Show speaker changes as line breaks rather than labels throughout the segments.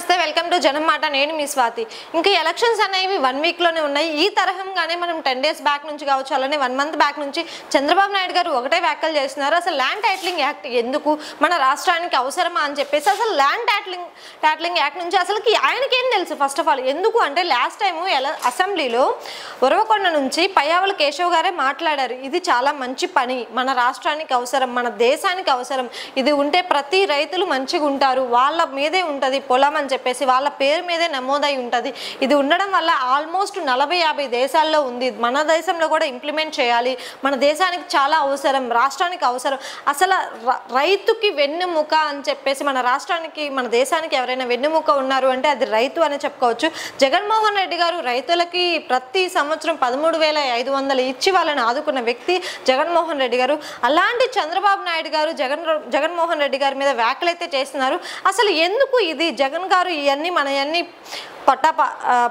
నమస్తే welcome to జనం మాట నేను మీ స్వాతి ఇంకా ఎలక్షన్స్ అనేవి 1 వీక్ లోనే ఉన్నాయి ఈ తరహంగానే మనం 10 డేస్ బ్యాక్ నుంచి కావచ్చు అలానే 1 మంత్ బ్యాక్ నుంచి చంద్రబాబు నాయుడు గారు ఒకటే వ్యాఖ్యలు చేస్తున్నారు అసలు ల్యాండ్ టైటిలింగ్ యాక్ట్ ఎందుకు మన రాష్ట్రానికి అవసరమా అని చెప్పేసి అసలు ల్యాండ్ టైటిలింగ్ యాక్ట్ నుంచి అసలుకి ఆయనకి ఏం తెలుసు ఫస్ట్ ఆఫ్ ఆల్ ఎందుకు అంటే లాస్ట్ టైం అసెంబ్లీలో ఉరవకొండ నుంచి పయ్యావుల కేశవ్ గారే మాట్లాడారు ఇది చాలా మంచి పని మన రాష్ట్రానికి అవసరం మన దేశానికి అవసరం ఇది ఉంటే ప్రతి రైతులు మంచిగా ఉంటారు వాళ్ళ మీదే ఉంటది పొలం అని చెప్పేసి వాళ్ళ పేరు మీదే నమోదై ఉంటది ఇది ఉండడం వల్ల ఆల్మోస్ట్ 40-50 దేశాల్లో ఉంది మన దేశంలో కూడా ఇంప్లిమెంట్ చేయాలి మన దేశానికి చాలా అవసరం రాష్ట్రానికి అవసరం అసలు రైతుకి వెన్నెముక అని చెప్పేసి మన రాష్ట్రానికి మన దేశానికి ఎవరైనా వెన్నెముక ఉన్నారు అంటే అది రైతు అని చెప్పుకోవచ్చు జగన్మోహన్ రెడ్డి గారు రైతులకి ప్రతి సంవత్సరం 13,500 ఇచ్చి వాళ్ళని ఆదుకున్న వ్యక్తి జగన్మోహన్ రెడ్డి గారు అలాంటి చంద్రబాబు నాయుడు గారు జగన్మోహన్ రెడ్డి గారి మీద వ్యాఖ్యలు అయితే చేస్తున్నారు అసలు ఎందుకు ఇది జగన్ గారు ఇవన్నీ మనయన్నీ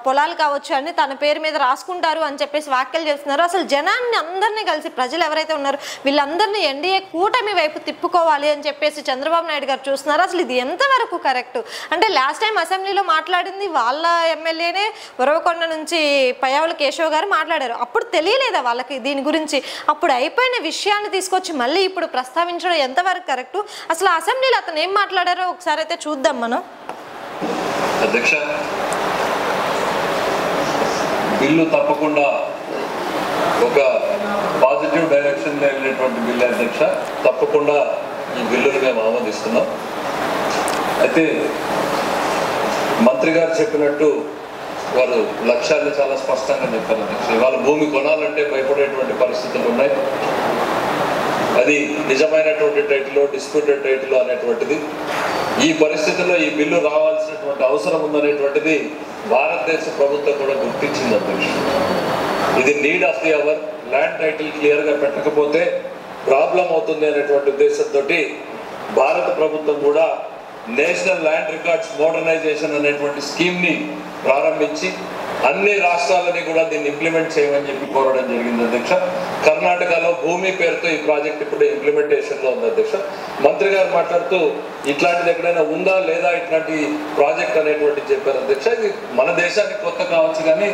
పొలాలు కావచ్చు అని తన పేరు మీద రాసుకుంటారు అని చెప్పేసి వ్యాఖ్యలు చేస్తున్నారు అసలు జనాన్ని అందరినీ కలిసి ప్రజలు ఎవరైతే ఉన్నారో వీళ్ళందరినీ ఎన్డీఏ కూటమి వైపు తిప్పుకోవాలి అని చెప్పేసి చంద్రబాబు నాయుడు గారు చూస్తున్నారు అసలు ఇది ఎంతవరకు కరెక్ట్ అంటే లాస్ట్ టైం అసెంబ్లీలో మాట్లాడింది వాళ్ళ ఎమ్మెల్యేనే ఉరవకొండ నుంచి పయ్యావుల కేశవ్ గారు మాట్లాడారు అప్పుడు తెలియలేదా వాళ్ళకి దీని గురించి అప్పుడు అయిపోయిన విషయాన్ని తీసుకొచ్చి మళ్ళీ ఇప్పుడు ప్రస్తావించడం ఎంతవరకు కరెక్ట్ అసలు అసెంబ్లీలో అతను ఏం మాట్లాడారో ఒకసారి అయితే చూద్దాం మనం
అధ్యక్ష బిల్లు తప్పకుండా ఒక పాజిటివ్ డైరెక్షన్లో వెళ్ళేటువంటి బిల్లు అధ్యక్ష తప్పకుండా ఈ బిల్లును మేము ఆమోదిస్తున్నాం అయితే మంత్రి గారు చెప్పినట్టు వారు లక్ష్యాన్ని చాలా స్పష్టంగా చెప్పారు అధ్యక్ష ఇవాళ భూమి కొనాలంటే భయపడేటువంటి పరిస్థితులు ఉన్నాయి అది నిజమైనటువంటి టైటిల్ డిస్ప్యూటెడ్ టైటిల్ అనేటువంటిది ఈ పరిస్థితుల్లో ఈ బిల్లు రావాల్సినటువంటి అవసరం ఉందనేటువంటిది భారతదేశ ప్రభుత్వం కూడా గుర్తించింది అధ్యక్ష ఇది need of the hour land title క్లియర్గా పెట్టకపోతే ప్రాబ్లం అవుతుంది అనేటువంటి ఉద్దేశంతో భారత ప్రభుత్వం కూడా నేషనల్ ల్యాండ్ రికార్డ్స్ మోడర్నైజేషన్ అనేటువంటి స్కీమ్ని ప్రారంభించి అన్ని రాష్ట్రాలని కూడా దీన్ని ఇంప్లిమెంట్ చేయమని చెప్పి కోరడం జరిగింది అధ్యక్ష కర్ణాటకలో భూమి పేరుతో ఈ ప్రాజెక్ట్ ఇప్పుడు ఇంప్లిమెంటేషన్లో ఉంది అధ్యక్ష మంత్రి గారు మాట్లాడుతూ ఇట్లాంటిది ఎక్కడైనా ఉందా లేదా ఇట్లాంటి ప్రాజెక్ట్ అనేటువంటి చెప్పారు అధ్యక్ష ఇది మన దేశానికి కొత్త కావచ్చు కానీ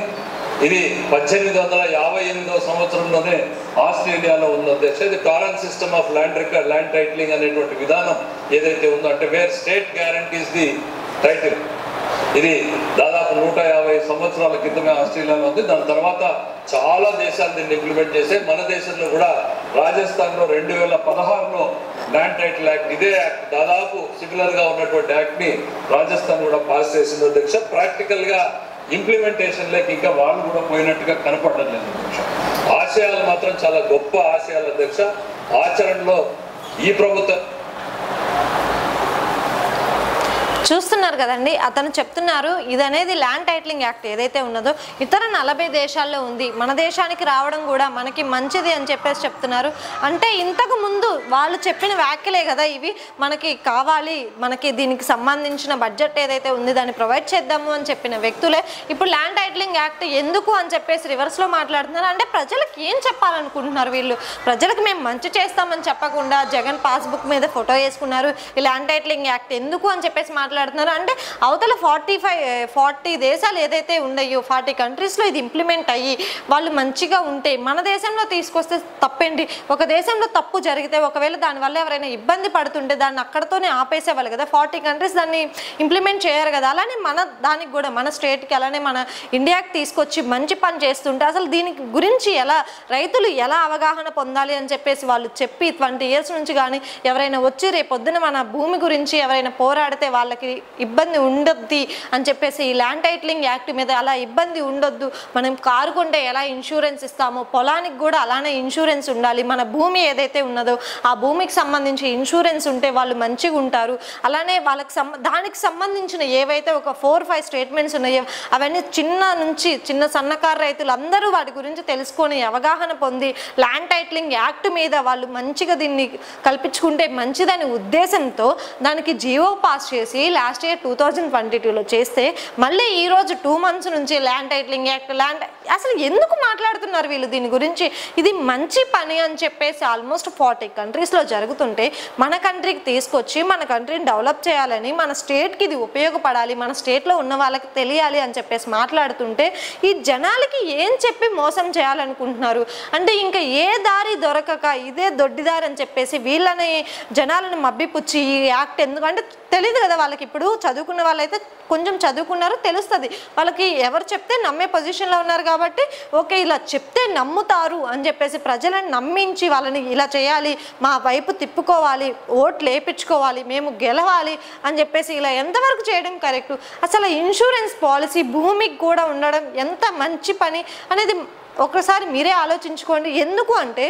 ఇది 1858వ సంవత్సరంలోనే ఆస్ట్రేలియాలో ఉంది అధ్యక్ష ఇది torrent system of land titling అనేటువంటి విధానం ఏదైతే ఉందో అంటే wear state guarantees the title ఇది దాదాపు 150 సంవత్సరాల క్రితమే ఆస్ట్రేలియాలో ఉంది దాని తర్వాత చాలా దేశాలు దీన్ని ఇంప్లిమెంట్ చేశాయి మన దేశంలో కూడా రాజస్థాన్లో 2016లో ల్యాండ్ టైటిల్ యాక్ట్ ఇదే యాక్ట్ దాదాపు సిమిలర్గా ఉన్నటువంటి యాక్ట్ని రాజస్థాన్ కూడా పాస్ చేసింది అధ్యక్ష ప్రాక్టికల్గా ఇంప్లిమెంటేషన్లోకి ఇంకా వాళ్ళు కూడా పోయినట్టుగా కనపడడం లేదు అధ్యక్ష ఆశయాలు మాత్రం చాలా గొప్ప ఆశయాలు అధ్యక్ష ఆచరణలో ఈ ప్రభుత్వం
చూస్తున్నారు కదండి అతను చెప్తున్నారు ఇది అనేది ల్యాండ్ టైటిలింగ్ యాక్ట్ ఏదైతే ఉన్నదో ఇతర 40 దేశాల్లో ఉంది మన దేశానికి రావడం కూడా మనకి మంచిది అని చెప్పేసి చెప్తున్నారు అంటే ఇంతకు ముందు వాళ్ళు చెప్పిన వ్యాఖ్యలే కదా ఇవి మనకి కావాలి మనకి దీనికి సంబంధించిన బడ్జెట్ ఏదైతే ఉంది దాన్ని ప్రొవైడ్ చేద్దాము అని చెప్పిన వ్యక్తులే ఇప్పుడు ల్యాండ్ టైటిలింగ్ యాక్ట్ ఎందుకు అని చెప్పేసి రివర్స్లో మాట్లాడుతున్నారు అంటే ప్రజలకు ఏం చెప్పాలనుకుంటున్నారు వీళ్ళు ప్రజలకు మేము మంచి చేస్తామని చెప్పకుండా జగన్ పాస్బుక్ మీద ఫోటో వేసుకున్నారు ఈ ల్యాండ్ టైటిలింగ్ యాక్ట్ ఎందుకు అని చెప్పేసి మాట్లాడుతున్నారు అంటే అవతల 40 దేశాలు ఏదైతే ఉన్నాయో 40 కంట్రీస్లో ఇది ఇంప్లిమెంట్ అయ్యి వాళ్ళు మంచిగా ఉంటే మన దేశంలో తీసుకొస్తే తప్పేంటి ఒక దేశంలో తప్పు జరిగితే ఒకవేళ దానివల్ల ఎవరైనా ఇబ్బంది పడుతుంటే దాన్ని అక్కడతోనే ఆపేసేవాళ్ళు కదా 40 కంట్రీస్ దాన్ని ఇంప్లిమెంట్ చేయరు కదా అలానే మన దానికి కూడా మన స్టేట్కి అలానే మన ఇండియాకి తీసుకొచ్చి మంచి పని చేస్తుంటే అసలు దీని గురించి ఎలా రైతులు ఎలా అవగాహన పొందాలి అని చెప్పేసి వాళ్ళు చెప్పి 20 ఇయర్స్ నుంచి కానీ ఎవరైనా వచ్చి రేపొద్దున మన భూమి గురించి ఎవరైనా పోరాడితే వాళ్ళకి ఇబ్బంది ఉండొద్ది అని చెప్పేసి ఈ ల్యాండ్ టైటిలింగ్ యాక్ట్ మీద అలా ఇబ్బంది ఉండొద్దు మనం కారు కొంటే ఎలా ఇన్సూరెన్స్ ఇస్తామో పొలానికి కూడా అలానే ఇన్సూరెన్స్ ఉండాలి మన భూమి ఏదైతే ఉన్నదో ఆ భూమికి సంబంధించి ఇన్సూరెన్స్ ఉంటే వాళ్ళు మంచిగా ఉంటారు అలానే వాళ్ళకి దానికి సంబంధించిన ఏవైతే ఒక 4-5 స్టేట్మెంట్స్ ఉన్నాయో అవన్నీ చిన్న సన్నకారు రైతులు అందరూ వాటి గురించి తెలుసుకొని అవగాహన పొంది ల్యాండ్ టైటిలింగ్ యాక్ట్ మీద వాళ్ళు మంచిగా దీన్ని కల్పించుకుంటే మంచిదని ఉద్దేశంతో దానికి జీవో పాస్ చేసి లాస్ట్ ఇయర్ 2022లో చేస్తే మళ్ళీ ఈరోజు 2 months నుంచి ల్యాండ్ టైటిలింగ్ యాక్ట్ అసలు ఎందుకు మాట్లాడుతున్నారు వీళ్ళు దీని గురించి? ఇది మంచి పని అని చెప్పేసి ఆల్మోస్ట్ 40 కంట్రీస్లో జరుగుతుంటే మన కంట్రీకి తీసుకొచ్చి మన కంట్రీని డెవలప్ చేయాలని, మన స్టేట్కి ఇది ఉపయోగపడాలి, మన స్టేట్లో ఉన్న వాళ్ళకి తెలియాలి అని చెప్పేసి మాట్లాడుతుంటే ఈ జనాలకి ఏం చెప్పి మోసం చేయాలనుకుంటున్నారు? అంటే ఇంకా ఏ దారి దొరకక ఇదే దొడ్డిదారి అని చెప్పేసి వీళ్ళని జనాలను మబ్బిపుచ్చి ఈ యాక్ట్ ఎందుకంటే తెలియదు కదా వాళ్ళకి. ఇప్పుడు చదువుకున్న వాళ్ళైతే కొంచెం చదువుకున్నారు, తెలుస్తుంది వాళ్ళకి, ఎవరు చెప్తే నమ్మే పొజిషన్లో ఉన్నారు కాబట్టి ఓకే ఇలా చెప్తే నమ్ముతారు అని చెప్పేసి ప్రజలను నమ్మించి వాళ్ళని ఇలా చేయాలి, మా వైపు తిప్పుకోవాలి, ఓట్లు వేయించుకోవాలి, మేము గెలవాలి అని చెప్పేసి ఇలా ఎంతవరకు చేయడం కరెక్టు? అసలు ఇన్సూరెన్స్ పాలసీ భూమికి కూడా ఉండడం ఎంత మంచి పని అనేది ఒకసారి మీరే ఆలోచించుకోండి. ఎందుకు అంటే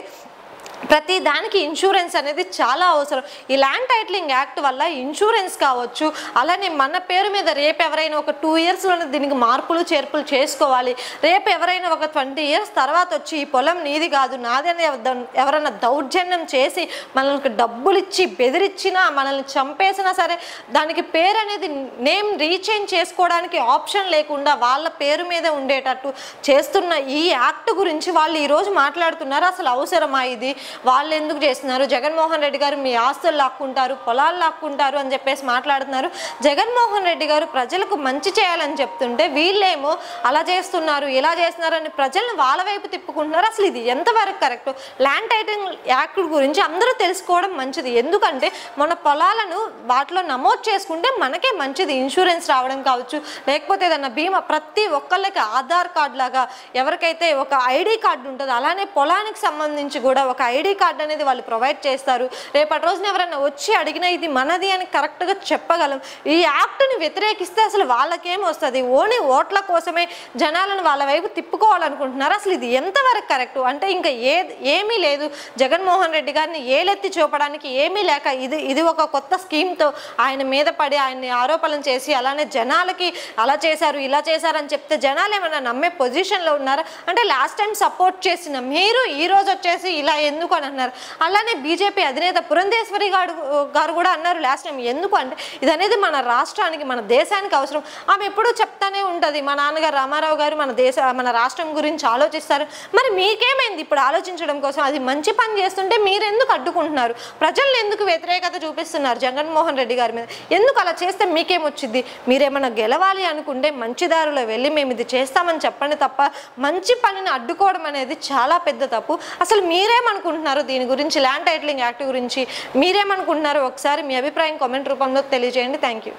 ప్రతి దానికి ఇన్సూరెన్స్ అనేది చాలా అవసరం. ఈ ల్యాండ్ టైటిలింగ్ యాక్ట్ వల్ల ఇన్సూరెన్స్ కావచ్చు, అలానే మన పేరు మీద రేపు ఎవరైనా ఒక 2 yearsలోనే దీనికి మార్పులు చేర్పులు చేసుకోవాలి. రేపు ఎవరైనా ఒక 20 years తర్వాత వచ్చి ఈ పొలం నీది కాదు నాదని ఎవరైనా దౌర్జన్యం చేసి మనల్ని డబ్బులు ఇచ్చి బెదిరించినా, మనల్ని చంపేసినా సరే దానికి పేరు అనేది నేమ్ రీచేంజ్ చేసుకోవడానికి ఆప్షన్ లేకుండా వాళ్ళ పేరు మీద ఉండేటట్టు చేస్తున్న ఈ యాక్ట్ గురించి వాళ్ళు ఈరోజు మాట్లాడుతున్నారు. అసలు అవసరమా ఇది? వాళ్ళు ఎందుకు చేస్తున్నారు? జగన్మోహన్ రెడ్డి గారు మీ ఆస్తులు లాక్కుంటారు, పొలాలు లాక్కుంటారు అని చెప్పేసి మాట్లాడుతున్నారు. జగన్మోహన్ రెడ్డి గారు ప్రజలకు మంచి చేయాలని చెప్తుంటే వీళ్ళేమో అలా చేస్తున్నారు ఇలా చేస్తున్నారు అని ప్రజలను వాళ్ళ వైపు తిప్పుకుంటున్నారు. అసలు ఇది ఎంతవరకు కరెక్ట్? ల్యాండ్ టైటిలింగ్ యాక్ట్ గురించి అందరూ తెలుసుకోవడం మంచిది. ఎందుకంటే మన పొలాలను వాటిలో నమోదు చేసుకుంటే మనకే మంచిది. ఇన్సూరెన్స్ రావడం కావచ్చు, లేకపోతే ఏదన్నా బీమా, ప్రతి ఒక్కళ్ళకి ఆధార్ కార్డు లాగా ఎవరికైతే ఒక ఐడి కార్డు ఉంటుందో అలానే పొలానికి సంబంధించి కూడా ఒక ఐడి కార్డు అనేది వాళ్ళు ప్రొవైడ్ చేస్తారు. రేపటి రోజున ఎవరైనా వచ్చి అడిగినా ఇది మనది అని కరెక్ట్గా చెప్పగలం. ఈ యాక్ట్ని వ్యతిరేకిస్తే అసలు వాళ్ళకేం వస్తుంది? ఓన్లీ ఓట్ల కోసమే జనాలను వాళ్ళ వైపు తిప్పుకోవాలనుకుంటున్నారు. అసలు ఇది ఎంతవరకు కరెక్ట్? అంటే ఇంకా ఏమీ లేదు, జగన్మోహన్ రెడ్డి గారిని ఏలెత్తి చూపడానికి ఏమీ లేక ఇది ఒక కొత్త స్కీమ్తో ఆయన మీద పడి ఆయన్ని ఆరోపణలు చేసి అలానే జనాలకి అలా చేశారు ఇలా చేశారు అని చెప్తే జనాలు ఏమైనా నమ్మే పొజిషన్లో ఉన్నారా? అంటే లాస్ట్ టైం సపోర్ట్ చేసిన మీరు ఈరోజు వచ్చేసి ఇలా ఎందుకు అని అన్నారు. అలానే బీజేపీ అధినేత పురంధేశ్వరి గారు కూడా అన్నారు లాస్ట్ టైం. ఎందుకు అంటే ఇది అనేది మన రాష్ట్రానికి మన దేశానికి అవసరం. ఆమె ఎప్పుడూ చెప్తానే ఉంటుంది, మా నాన్నగారు రామారావు గారు మన రాష్ట్రం గురించి ఆలోచిస్తారు. మరి మీకేమైంది ఇప్పుడు ఆలోచించడం కోసం? అది మంచి పని చేస్తుంటే మీరెందుకు అడ్డుకుంటున్నారు? ప్రజలను ఎందుకు వ్యతిరేకత చూపిస్తున్నారు జగన్మోహన్ రెడ్డి గారి మీద? ఎందుకు అలా చేస్తే మీకేమొచ్చింది? మీరేమన్నా గెలవాలి అనుకుంటే మంచి దారిలో వెళ్ళి మేము ఇది చేస్తామని చెప్పండి తప్ప మంచి పనిని అడ్డుకోవడం అనేది చాలా పెద్ద తప్పు. అసలు మీరేమనుకుంటున్నారు దీని గురించి, ల్యాండ్ టైటిలింగ్ యాక్ట్ గురించి మీరేమనుకుంటున్నారో ఒకసారి మీ అభిప్రాయం కామెంట్ రూపంలో తెలియజేయండి. Thank you.